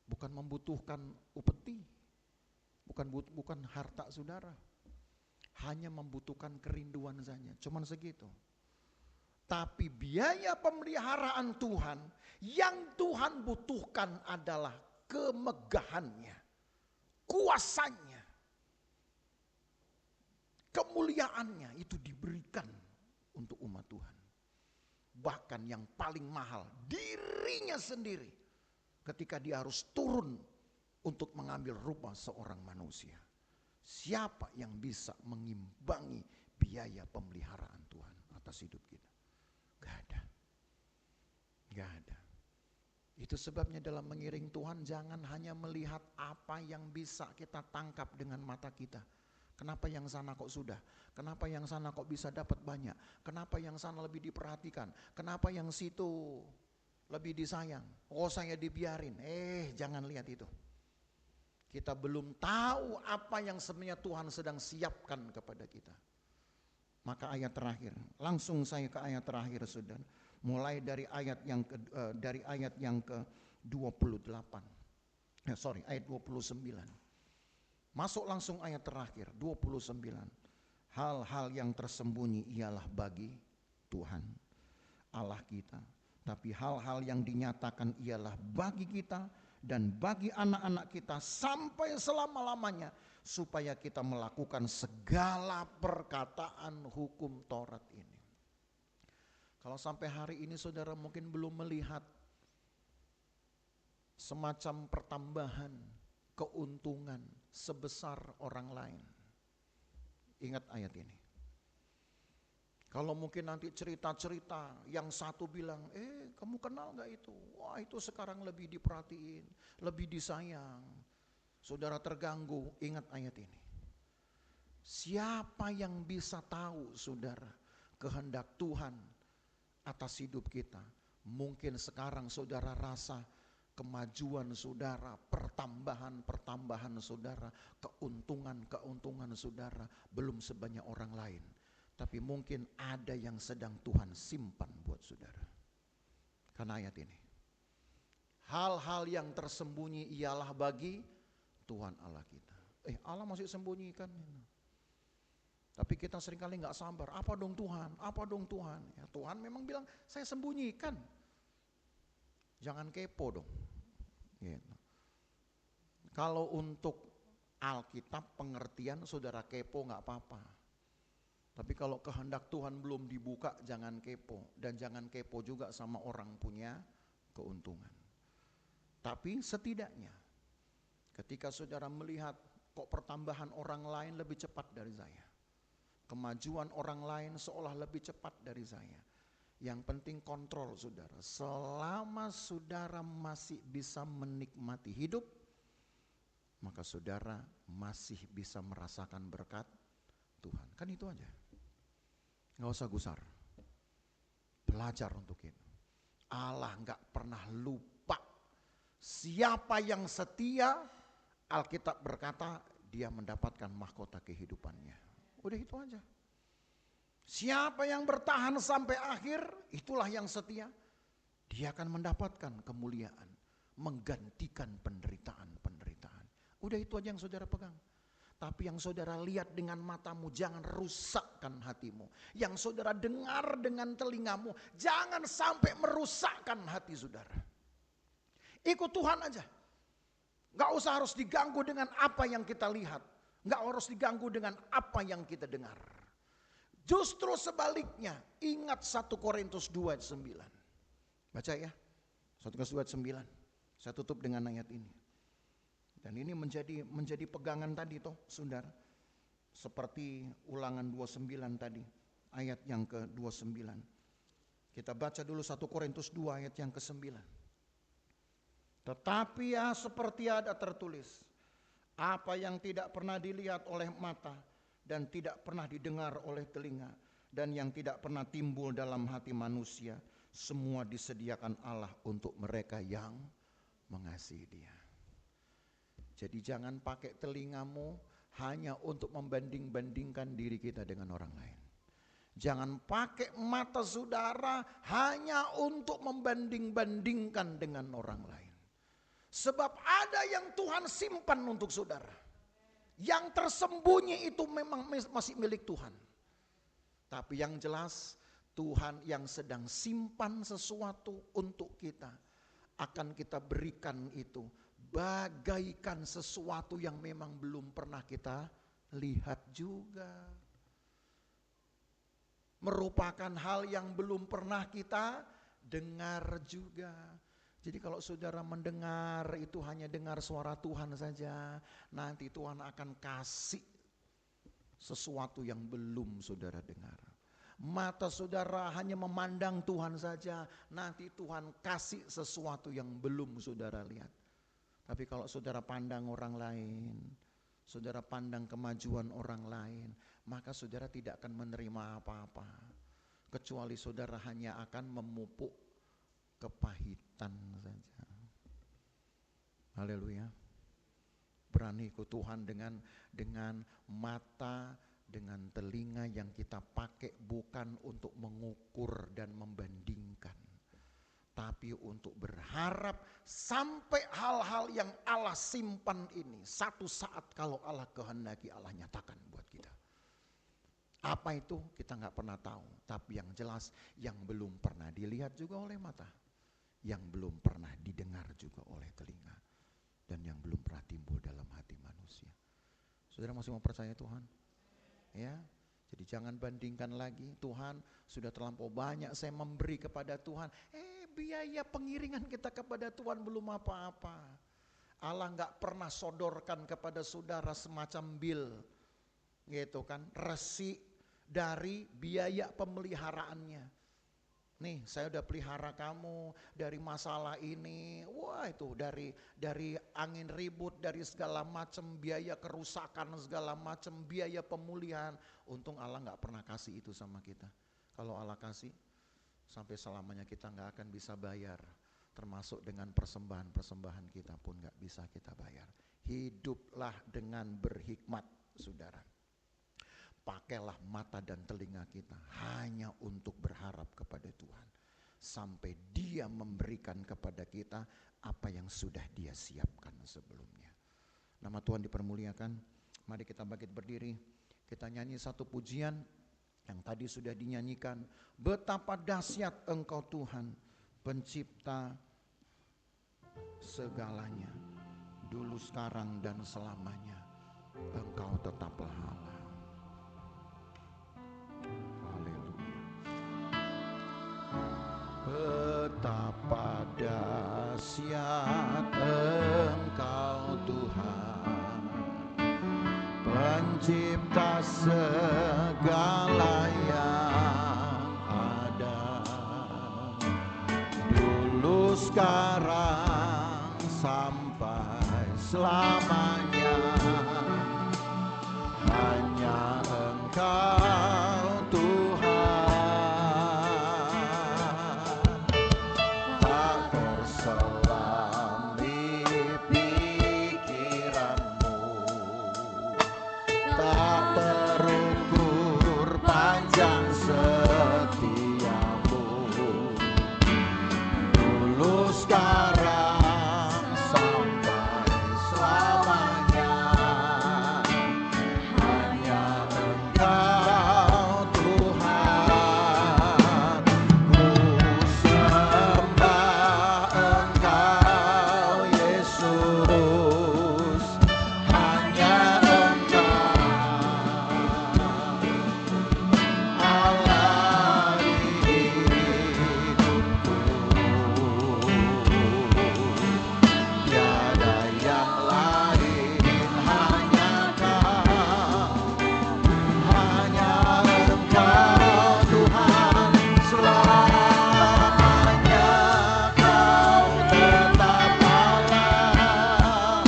Bukan membutuhkan upeti. Bukan harta saudara. Hanya membutuhkan kerinduan saja. Cuman segitu. Tapi biaya pemeliharaan Tuhan, yang Tuhan butuhkan adalah kemegahannya, kuasanya, kemuliaannya itu diberikan untuk umat Tuhan. Bahkan yang paling mahal, dirinya sendiri, ketika dia harus turun untuk mengambil rupa seorang manusia. Siapa yang bisa mengimbangi biaya pemeliharaan Tuhan atas hidup kita? Gak ada. Gak ada. Itu sebabnya dalam mengiring Tuhan jangan hanya melihat apa yang bisa kita tangkap dengan mata kita. Kenapa yang sana kok sudah? Kenapa yang sana kok bisa dapat banyak? Kenapa yang sana lebih diperhatikan? Kenapa yang situ lebih disayang? Oh saya dibiarin. Jangan lihat itu. Kita belum tahu apa yang sebenarnya Tuhan sedang siapkan kepada kita. Maka ayat terakhir, langsung saya ke ayat terakhir saudara. Mulai dari ayat yang ke-28. Ayat 29. Masuk langsung ayat terakhir, 29. Hal-hal yang tersembunyi ialah bagi Tuhan Allah kita. Tapi hal-hal yang dinyatakan ialah bagi kita dan bagi anak-anak kita sampai selama-lamanya, supaya kita melakukan segala perkataan hukum Taurat ini. Kalau sampai hari ini saudara mungkin belum melihat semacam pertambahan keuntungan sebesar orang lain, ingat ayat ini. Kalau mungkin nanti cerita-cerita yang satu bilang, kamu kenal gak itu? Wah itu sekarang lebih diperhatiin, lebih disayang. Saudara terganggu, ingat ayat ini. Siapa yang bisa tahu saudara kehendak Tuhan atas hidup kita? Mungkin sekarang saudara rasa kemajuan saudara, pertambahan saudara, keuntungan saudara belum sebanyak orang lain. Tapi mungkin ada yang sedang Tuhan simpan buat saudara. Karena ayat ini. Hal-hal yang tersembunyi ialah bagi Tuhan Allah kita. Allah masih sembunyikan. Tapi kita seringkali gak sabar. Apa dong Tuhan? Apa dong Tuhan? Ya, Tuhan memang bilang saya sembunyikan. Jangan kepo dong. Gitu. Kalau untuk Alkitab pengertian saudara kepo gak apa-apa. Tapi kalau kehendak Tuhan belum dibuka, jangan kepo. Dan jangan kepo juga sama orang punya keuntungan. Tapi setidaknya ketika saudara melihat kok pertambahan orang lain lebih cepat dari saya, kemajuan orang lain seolah lebih cepat dari saya, yang penting kontrol saudara. Selama saudara masih bisa menikmati hidup, maka saudara masih bisa merasakan berkat Tuhan. Kan itu aja. Gak usah gusar. Belajar untuk itu. Allah gak pernah lupa. Siapa yang setia, Alkitab berkata dia mendapatkan mahkota kehidupannya. Udah itu aja. Siapa yang bertahan sampai akhir, itulah yang setia. Dia akan mendapatkan kemuliaan, menggantikan penderitaan-penderitaan. Udah itu aja yang saudara pegang. Tapi yang saudara lihat dengan matamu, jangan rusakkan hatimu. Yang saudara dengar dengan telingamu, jangan sampai merusakkan hati saudara. Ikut Tuhan aja. Gak usah harus diganggu dengan apa yang kita lihat. Gak harus diganggu dengan apa yang kita dengar. Justru sebaliknya, ingat 1 Korintus 2 ayat 9. Baca ya, 1 Korintus 2 ayat 9. Saya tutup dengan ayat ini. Dan ini menjadi pegangan tadi toh, saudara. Seperti Ulangan 29 tadi, ayat yang ke-29. Kita baca dulu 1 Korintus 2 ayat yang ke-9. Tetapi ya seperti ada tertulis, apa yang tidak pernah dilihat oleh mata dan tidak pernah didengar oleh telinga dan yang tidak pernah timbul dalam hati manusia, semua disediakan Allah untuk mereka yang mengasihi Dia. Jadi jangan pakai telingamu hanya untuk membanding-bandingkan diri kita dengan orang lain. Jangan pakai mata saudara hanya untuk membanding-bandingkan dengan orang lain. Sebab ada yang Tuhan simpan untuk saudara. Yang tersembunyi itu memang masih milik Tuhan. Tapi yang jelas Tuhan yang sedang simpan sesuatu untuk kita, akan kita berikan itu bagaikan sesuatu yang memang belum pernah kita lihat juga. Merupakan hal yang belum pernah kita dengar juga. Jadi kalau saudara mendengar itu hanya dengar suara Tuhan saja, nanti Tuhan akan kasih sesuatu yang belum saudara dengar. Mata saudara hanya memandang Tuhan saja, nanti Tuhan kasih sesuatu yang belum saudara lihat. Tapi kalau saudara pandang orang lain, saudara pandang kemajuan orang lain, maka saudara tidak akan menerima apa-apa. Kecuali saudara hanya akan memupuk kepahitan saja. Haleluya. Berani ikut Tuhan dengan mata, dengan telinga yang kita pakai bukan untuk mengukur dan membandingkan, tapi untuk berharap sampai hal-hal yang Allah simpan ini satu saat kalau Allah kehendaki, Allah nyatakan buat kita. Apa itu kita nggak pernah tahu, tapi yang jelas yang belum pernah dilihat juga oleh mata, yang belum pernah didengar juga oleh telinga, dan yang belum pernah timbul dalam hati manusia. Saudara masih mau percaya Tuhan? Ya, jadi jangan bandingkan lagi. Tuhan sudah terlampau banyak saya memberi kepada Tuhan. Biaya pengiringan kita kepada Tuhan belum apa-apa. Allah nggak pernah sodorkan kepada saudara semacam bil, gitu kan, resi dari biaya pemeliharaannya. Nih saya udah pelihara kamu dari masalah ini, wah itu dari angin ribut, dari segala macam biaya kerusakan, segala macam biaya pemulihan. Untung Allah nggak pernah kasih itu sama kita. Kalau Allah kasih, sampai selamanya kita nggak akan bisa bayar, termasuk dengan persembahan kita pun nggak bisa kita bayar. Hiduplah dengan berhikmat, saudara. Pakailah mata dan telinga kita hanya untuk berharap kepada Tuhan, sampai Dia memberikan kepada kita apa yang sudah Dia siapkan sebelumnya. Nama Tuhan dipermuliakan. Mari kita bangkit berdiri, kita nyanyi satu pujian yang tadi sudah dinyanyikan. Betapa dahsyat Engkau Tuhan, pencipta segalanya, dulu, sekarang, dan selamanya. Engkau tetaplah Allah. pencipta segala yang ada, dulu, sekarang, sampai selamanya. Hanya Engkau Tuhan, tak terselam di pikiranmu, tak terukur panjang setiamu, dulu, sekarang, sampai selamanya. Hanya Engkau Tuhan, ku sembah Engkau Yesus. Hanya Engkau Allah di hidupku, tiada yang lain, hanya Kau, hanya Engkau Tuhan. Selamanya Kau tetap Allah,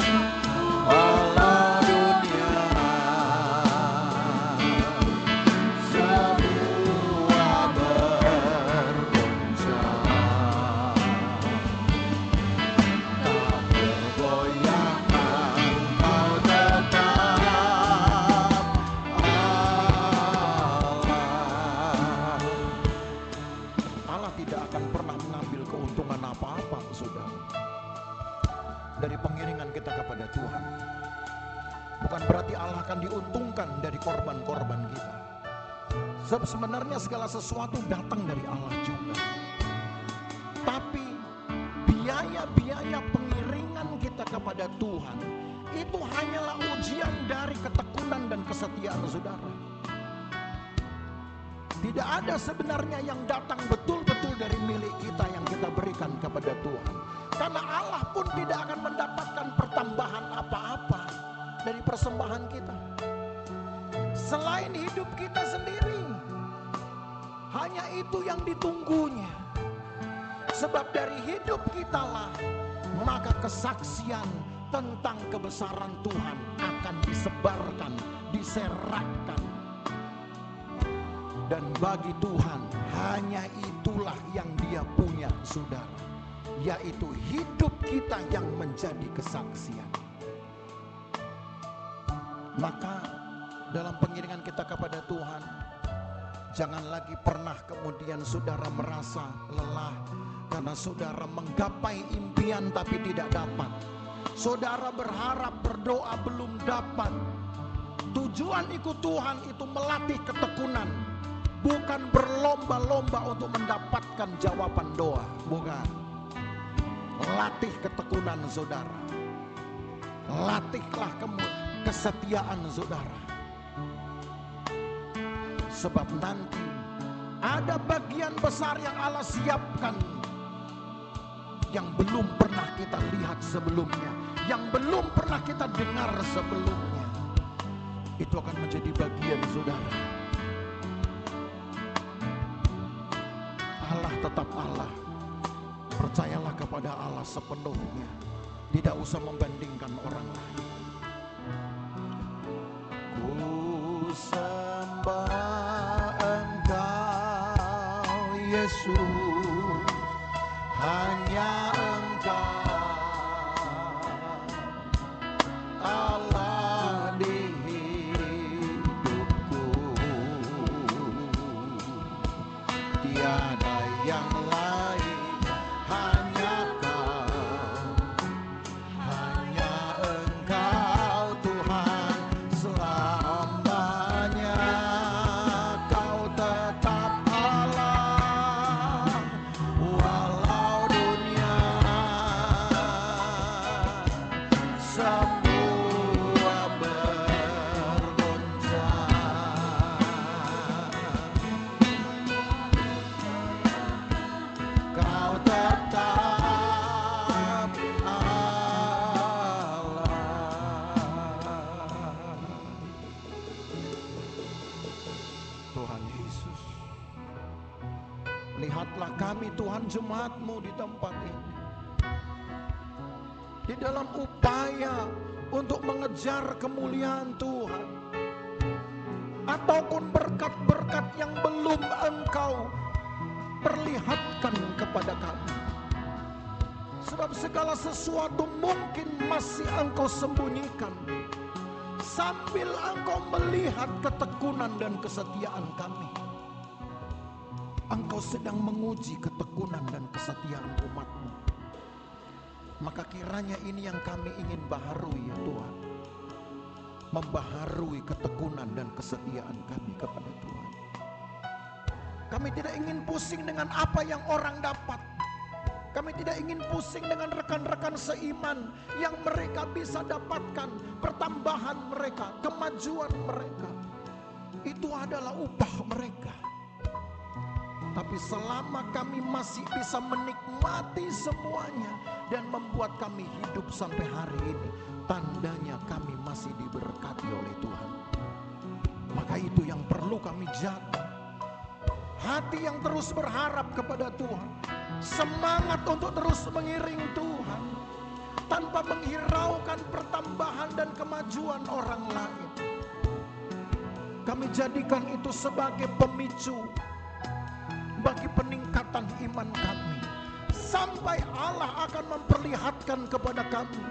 Allah dunia, semua bergoncang, tak bergoyahkan, Kau tetap Allah. Allah tidak akan pernah mengambil keuntungan apa-apa, saudara, dari pengiringan kita kepada Tuhan. Bukan berarti Allah akan diuntungkan dari korban-korban kita. Sebab sebenarnya segala sesuatu datang dari Allah juga. Tapi biaya-biaya pengiringan kita kepada Tuhan itu hanyalah ujian dari ketekunan dan kesetiaan saudara. Tidak ada sebenarnya yang datang betul-betul dari milik kita yang kita berikan kepada Tuhan. Karena Allah pun tidak akan mendapatkan pertambahan apa-apa dari persembahan kita, selain hidup kita sendiri. Hanya itu yang ditunggunya. Sebab dari hidup kitalah maka kesaksian tentang kebesaran Tuhan akan disebarkan, diseratkan. Dan bagi Tuhan hanya itulah yang Dia punya, saudara, yaitu hidup kita yang menjadi kesaksian. Maka dalam pengiringan kita kepada Tuhan, jangan lagi pernah kemudian saudara merasa lelah karena saudara menggapai impian tapi tidak dapat. Saudara berharap, berdoa belum dapat. Tujuan ikut Tuhan itu melatih ketekunan, bukan berlomba-lomba untuk mendapatkan jawaban doa. Bukan. Latih ketekunan saudara. Latihlah kesetiaan saudara. Sebab nanti ada bagian besar yang Allah siapkan, yang belum pernah kita lihat sebelumnya, yang belum pernah kita dengar sebelumnya. Itu akan menjadi bagian saudara. Allah tetap Allah. Percayalah kepada Allah sepenuhnya. Tidak usah membandingkan orang lain. Ku sembah Engkau Yesus, hanya Engkau Allah di hidupku, tiada yang lain, hanya Kau, hanya Engkau Tuhan. Selamanya Kau tetap Allah, walau dunia semua bergoncang, Lihatlah kami Tuhan, jemaat-Mu di tempat ini, di dalam upaya untuk mengejar kemuliaan Tuhan, ataupun berkat-berkat yang belum Engkau perlihatkan kepada kami. Sebab segala sesuatu mungkin masih Engkau sembunyikan, sambil Engkau melihat ketekunan dan kesetiaan kami. Engkau sedang menguji ketekunan dan kesetiaan umat-Mu. Maka kiranya ini yang kami ingin baharui ya Tuhan, membaharui ketekunan dan kesetiaan kami kepada Tuhan. Kami tidak ingin pusing dengan apa yang orang dapat. Kami tidak ingin pusing dengan rekan-rekan seiman yang mereka bisa dapatkan, pertambahan mereka, kemajuan mereka. Itu adalah upah mereka. Tapi selama kami masih bisa menikmati semuanya dan membuat kami hidup sampai hari ini, tandanya kami masih diberkati oleh Tuhan. Maka itu yang perlu kami jaga. Hati yang terus berharap kepada Tuhan, semangat untuk terus mengiring Tuhan, tanpa menghiraukan pertambahan dan kemajuan orang lain. Kami jadikan itu sebagai pemicu bagi peningkatan iman kami, sampai Allah akan memperlihatkan kepada kami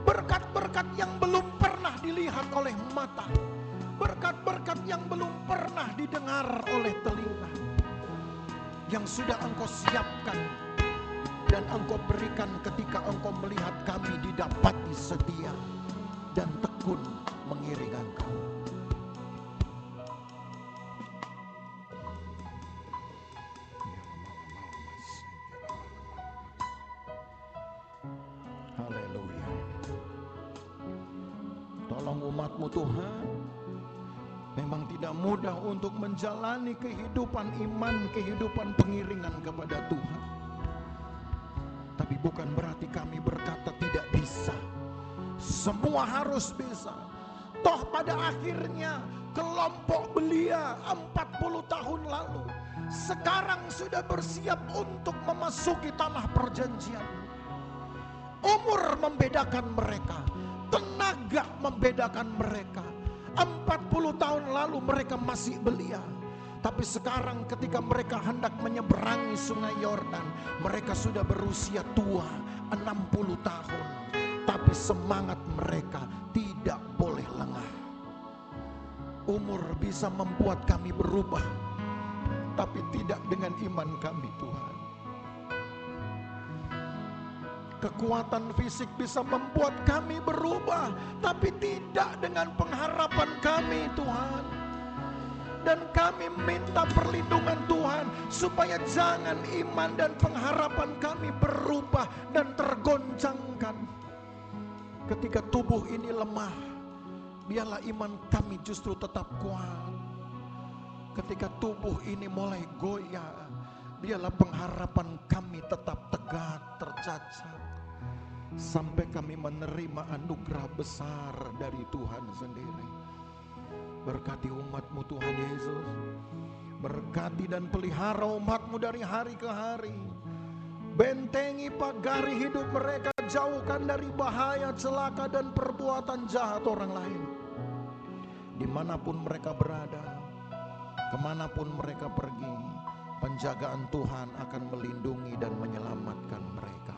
berkat-berkat yang belum pernah dilihat oleh mata, berkat-berkat yang belum pernah didengar oleh telinga, yang sudah Engkau siapkan dan Engkau berikan ketika Engkau melihat kami didapati setia dan tekun mengiring Engkau. Haleluya. Tolong umat-Mu Tuhan. Memang tidak mudah untuk menjalani kehidupan iman, kehidupan pengiringan kepada Tuhan. Tapi bukan berarti kami berkata tidak bisa. Semua harus bisa. Toh pada akhirnya kelompok belia 40 tahun lalu sekarang sudah bersiap untuk memasuki tanah perjanjian. Umur membedakan mereka, tenaga membedakan mereka. 40 tahun lalu mereka masih belia, tapi sekarang ketika mereka hendak menyeberangi sungai Yordan, mereka sudah berusia tua 60 tahun. Tapi semangat mereka tidak boleh lengah. Umur bisa membuat kami berubah, tapi tidak dengan iman kami Tuhan. Kekuatan fisik bisa membuat kami berubah, tapi tidak dengan pengharapan kami Tuhan. Dan kami minta perlindungan Tuhan, supaya jangan iman dan pengharapan kami berubah dan tergoncangkan. Ketika tubuh ini lemah, biarlah iman kami justru tetap kuat. Ketika tubuh ini mulai goyah, biarlah pengharapan kami tetap tegak, tercacat, sampai kami menerima anugerah besar dari Tuhan sendiri. Berkati umat-Mu Tuhan Yesus. Berkati dan pelihara umat-Mu dari hari ke hari. Bentengi pagari hidup mereka, jauhkan dari bahaya, celaka dan perbuatan jahat orang lain. Dimanapun mereka berada, kemanapun mereka pergi, penjagaan Tuhan akan melindungi dan menyelamatkan mereka.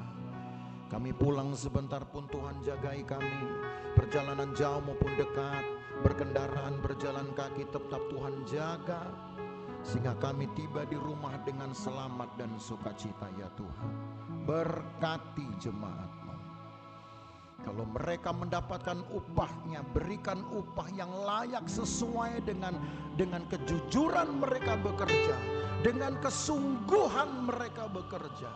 Kami pulang sebentar pun Tuhan jagai kami, perjalanan jauh maupun dekat, berkendaraan, berjalan kaki, tetap Tuhan jaga, sehingga kami tiba di rumah dengan selamat dan sukacita ya Tuhan. Berkati jemaat-Mu. Kalau mereka mendapatkan upahnya, berikan upah yang layak sesuai dengan kejujuran mereka bekerja, dengan kesungguhan mereka bekerja.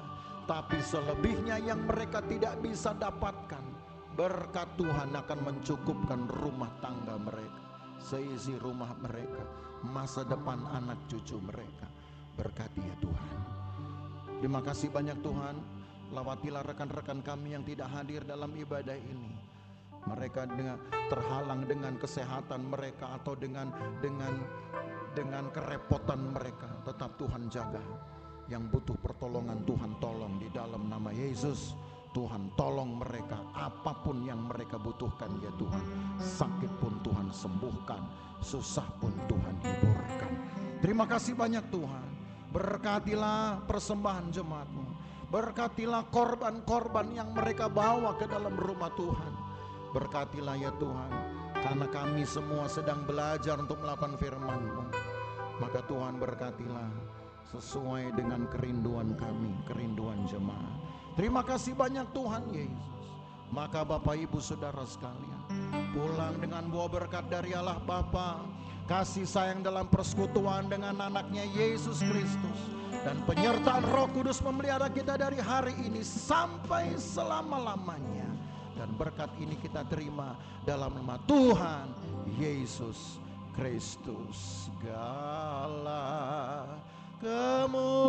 Tapi selebihnya yang mereka tidak bisa dapatkan, berkat Tuhan akan mencukupkan rumah tangga mereka, seisi rumah mereka, masa depan anak cucu mereka. Berkati ya Tuhan. Terima kasih banyak Tuhan. Lawatilah rekan-rekan kami yang tidak hadir dalam ibadah ini. Mereka terhalang dengan kesehatan mereka atau dengan kerepotan mereka. Tetap Tuhan jaga. Yang butuh pertolongan Tuhan tolong di dalam nama Yesus. Tuhan tolong mereka, apapun yang mereka butuhkan ya Tuhan. Sakit pun Tuhan sembuhkan, susah pun Tuhan hiburkan. Terima kasih banyak Tuhan. Berkatilah persembahan jemaat-Mu. Berkatilah korban-korban yang mereka bawa ke dalam rumah Tuhan. Berkatilah ya Tuhan, karena kami semua sedang belajar untuk melakukan firman-Mu. Maka Tuhan berkatilah sesuai dengan kerinduan kami, kerinduan jemaat. Terima kasih banyak Tuhan Yesus. Maka Bapak Ibu Saudara sekalian, pulang dengan buah berkat dari Allah Bapa, kasih sayang dalam persekutuan dengan anaknya Yesus Kristus, dan penyertaan Roh Kudus memelihara kita dari hari ini sampai selama-lamanya. Dan berkat ini kita terima dalam nama Tuhan Yesus Kristus. Segala kemuliaan